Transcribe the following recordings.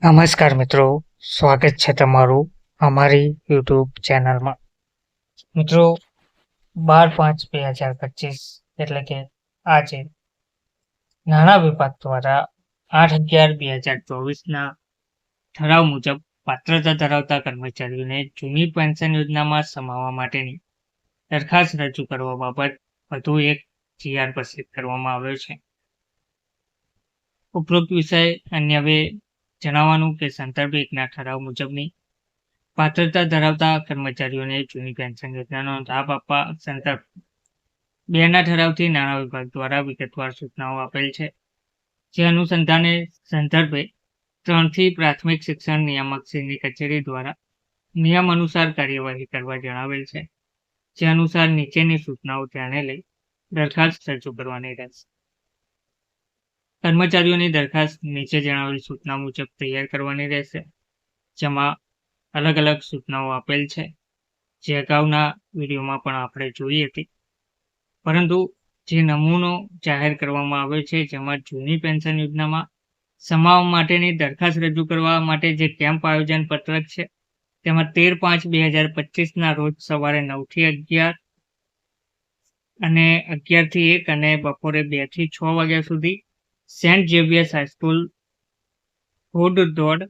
નમસ્કાર મિત્રો, સ્વાગત છે તમારું અમારી યુટ્યુબ ચેનલમાં. મિત્રો, 12/5/2025 એટલે કે આજે નાણાં વિભાગ દ્વારા 8/11/2024ના ઠરાવ મુજબ પાત્રતા ધરાવતા કર્મચારીઓને જૂની પેન્શન યોજનામાં સમાવવા માટેની દરખાસ્ત રજૂ કરવા બાબત વધુ એક જીઆર પ્રસિદ્ધ કરવામાં આવ્યો છે. ઉપરોક્ત વિષય અન્યવે જણાવવાનું કે સંદર્ભ એકના ઠરાવ મુજબની પાત્રતા ધરાવતા કર્મચારીઓને જૂની પેન્શન યોજનાનો લાભ આપવા સંદર્ભ 2ના ઠરાવથી નાણાં વિભાગ દ્વારા વિગતવાર સૂચનાઓ આપેલ છે. જે અનુસંધાને સંદર્ભે 3થી પ્રાથમિક શિક્ષણ નિયામકશ્રીની કચેરી દ્વારા નિયમ અનુસાર કાર્યવાહી કરવા જણાવેલ છે. જે અનુસાર નીચેની સૂચનાઓ ધ્યાને લઈ દરખાસ્ત રજૂ કરવાની રહેશે. કર્મચારીઓની દરખાસ્ત નીચે જણાવેલ સૂચના મુજબ તૈયાર કરવાની રહેશે, જેમાં અલગ અલગ સૂચનાઓ આપેલ છે, જે અગાઉના વિડીયોમાં પણ આપણે જોઈ હતી. પરંતુ જે નમૂનો જાહેર કરવામાં આવ્યો છે, જેમાં જૂની પેન્શન યોજનામાં સમાવવા માટેની દરખાસ્ત રજૂ કરવા માટે જે કેમ્પ આયોજન પત્રક છે, તેમાં 13/5/2025ના રોજ સવારે 9થી 11 અને 11થી 1 અને બપોરે 2થી 6 વાગ્યા સુધી Saint Xavier's high school Hod road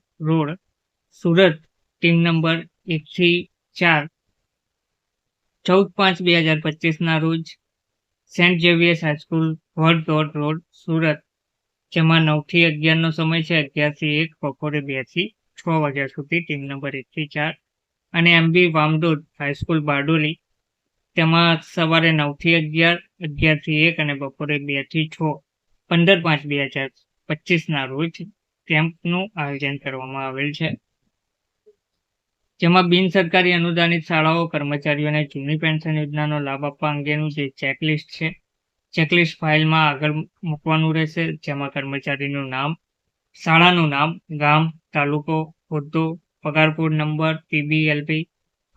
Surat team number 1થી 4 14/5/2025ના રોજ Saint Xavier's high school Hod road Surat, જેમાં 9થી 11નો સમય છે, 11થી 1 બપોરે 2થી 6 વાગ્યા સુધી ટીમ નંબર 1થી 4 અને એમબી વામડોદ હાઈસ્કૂલ બારડોલી, તેમાં સવારે 9થી 11, 11થી 1 અને બપોરે 2થી 6 15/5/2025ના રોજ કેમ્પનું આયોજન કરવામાં આવેલ છે. જેમાં બિન સરકારી અનુદાનિત શાળાઓ કર્મચારીઓને જૂની પેન્શન યોજનાનો લાભ આપવા અંગેનું જે ચેકલિસ્ટ છે, ચેકલિસ્ટ ફાઇલમાં આગળ મૂકવાનું રહેશે. જેમાં કર્મચારીનું નામ, શાળાનું નામ, ગામ, તાલુકો, હોદ્દો, પગારકોડ નંબર, પીબીએલપી,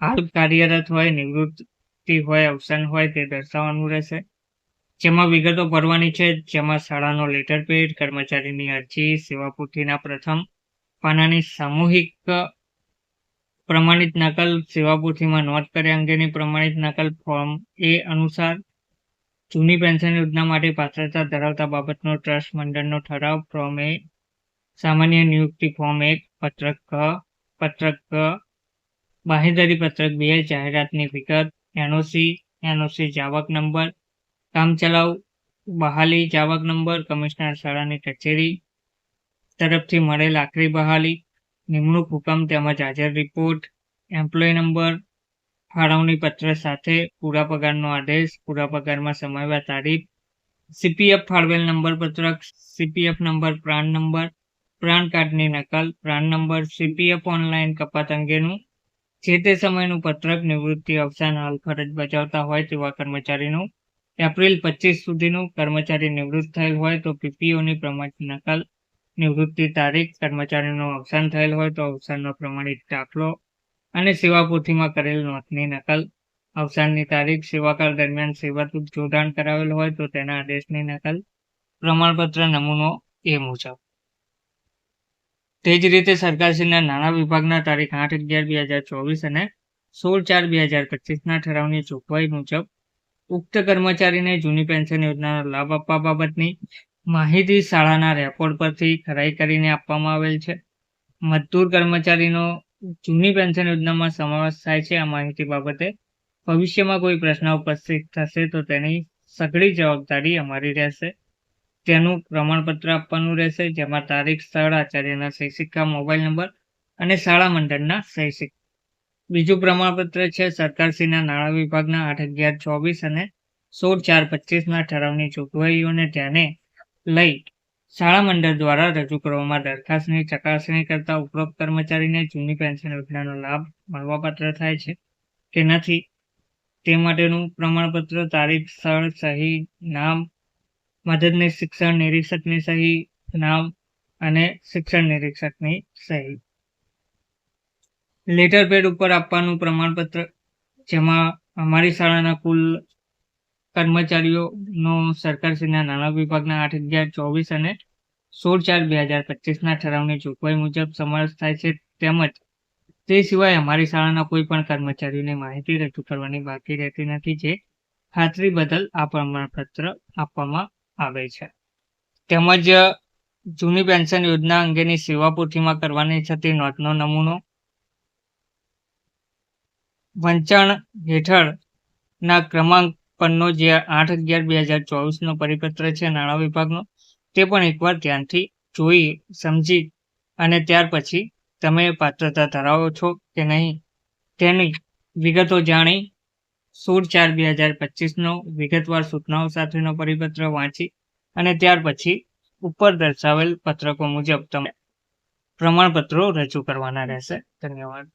હાલ કાર્યરત હોય, નિવૃત્તિ હોય, અવસાન હોય તે દર્શાવવાનું રહેશે. જેમાં વિગતો ભરવાની છે, જેમાં શાળાનો લેટર પેડ, કર્મચારીની અરજી, સેવાપૂર્તિના પ્રથમ પાનાની સામૂહિક પ્રમાણિત નકલ, સેવાપૂર્તિમાં નોંધ કર્યા અંગેની પ્રમાણિત નકલ ફોર્મ એ અનુસાર, જૂની પેન્શન યોજના માટે પાત્રતા ધરાવતા બાબતનો ટ્રસ્ટ મંડળનો ઠરાવ ફોર્મ એ, સામાન્ય નિયુક્તિ ફોર્મ 1, પત્રક ક, બાહેંધરી પત્રક 2, જાહેરાતની વિગત, એનઓસી જાવક નંબર, કામચલાઉ બહાલી જાવક નંબર, કમિશનર શાળાની કચેરી તરફથી મળેલ આખરી બહાલી, નિમણૂક હુકમ તેમજ હાજર રિપોર્ટ, એમ્પ્લોય નંબર, ફાળવણી પત્ર સાથે પૂરા પગારનો આદેશ, પૂરા પગારમાં સમાવ્યા તારીખ, સીપીએફ ફાળવેલ નંબર પત્રક, સીપીએફ નંબર, પ્રાણ કાર્ડની નકલ, પ્રાણ નંબર, સીપીએફ ઓનલાઈન કપાત અંગેનું જે તે સમયનું પત્રક, નિવૃત્તિ, અવસાન, હાલ ફરજ બજાવતા હોય તેવા કર્મચારીનું એપ્રિલ 25 સુધીનું, કર્મચારી નિવૃત્ત થયેલ હોય તો પીપીઓની પ્રમાણિત નકલ, નિવૃત્તિ તારીખ, કર્મચારીનું અવસાન થયેલ હોય તો અવસાનનો પ્રમાણિત દાખલો અને સેવાપૂર્તિમાં કરેલ નોંધની નકલ, અવસાનની તારીખ, સેવાકાળ દરમિયાન સેવાતું જોડાણ કરાવેલ હોય તો તેના આદેશની નકલ, પ્રમાણપત્ર નમૂનો એ મુજબ. તે જ રીતે સરકારશ્રીના નાણાં વિભાગના તારીખ 8/11/2024 અને 16/4/2025ના ઠરાવની જોગવાઈ મુજબ ઉક્ત કર્મચારીને જૂની પેન્શન યોજનાનો લાભ આપવા બાબતની માહિતી શાળાના રેકોર્ડ પરથી ખરાઈ કરીને આપવામાં આવેલ છે. મજદૂર કર્મચારીનો જૂની પેન્શન યોજનામાં સમાવેશ થાય છે. આ માહિતી બાબતે ભવિષ્યમાં કોઈ પ્રશ્ન ઉપસ્થિત થશે તો તેની સઘળી જવાબદારી અમારી રહેશે. તેનું પ્રમાણપત્ર આપવાનું રહેશે, જેમાં તારીખ, સ્થળ, આચાર્યના સહી સિક્કા, મોબાઈલ નંબર અને શાળા મંડળના સહી સિક્કા. બીજું પ્રમાણપત્ર છે સરકારશ્રીના નાણાં વિભાગના 8/11/24 અને 16/4/25ના ઠરાવની જોગવાઈઓને ધ્યાને લઈ શાળા મંડળ દ્વારા રજૂ કરવામાં દરખાસ્તની ચકાસણી કરતા ઉપરોક્ત કર્મચારીને જૂની પેન્શન યોજનાનો લાભ મળવાપાત્ર થાય છે કે નથી તે માટેનું પ્રમાણપત્ર, તારીખ, સ્થળ, સહી, નામ, મદદનીશ શિક્ષણ નિરીક્ષકની સહી, નામ અને શિક્ષણ નિરીક્ષકની સહી. લેટર પેડ ઉપર આપવાનું પ્રમાણપત્ર, જેમાં અમારી શાળાના કુલ કર્મચારીઓનો સરકારશ્રીના નાણાં વિભાગના 8/11/24 અને 16/4/2025 ઠરાવની જોગવાઈ મુજબ સમાવેશ થાય છે. તેમજ તે સિવાય અમારી શાળાના કોઈ પણ કર્મચારીઓને માહિતી રજૂ કરવાની બાકી રહેતી નથી, જે ખાતરી બદલ આ પ્રમાણપત્ર આપવામાં આવે છે. તેમજ જૂની પેન્શન યોજના અંગેની સેવા પોથીમાં કરવાની થતી નોંધનો નમૂનો, વંચાણ હેઠળના ક્રમાંક પરનો જે 8/11/2024 પરિપત્ર છે નાણાં વિભાગનો, તે પણ એકવાર ધ્યાનથી જોઈ સમજી અને ત્યાર પછી તમે પાત્રતા ધરાવો છો કે નહીં તેની વિગતો જાણી 16/4/2025 વિગતવાર સૂચનાઓ સાથેનો પરિપત્ર વાંચી અને ત્યાર પછી ઉપર દર્શાવેલ પત્રકો મુજબ તમે પ્રમાણપત્રો રજૂ કરવાના રહેશે. ધન્યવાદ.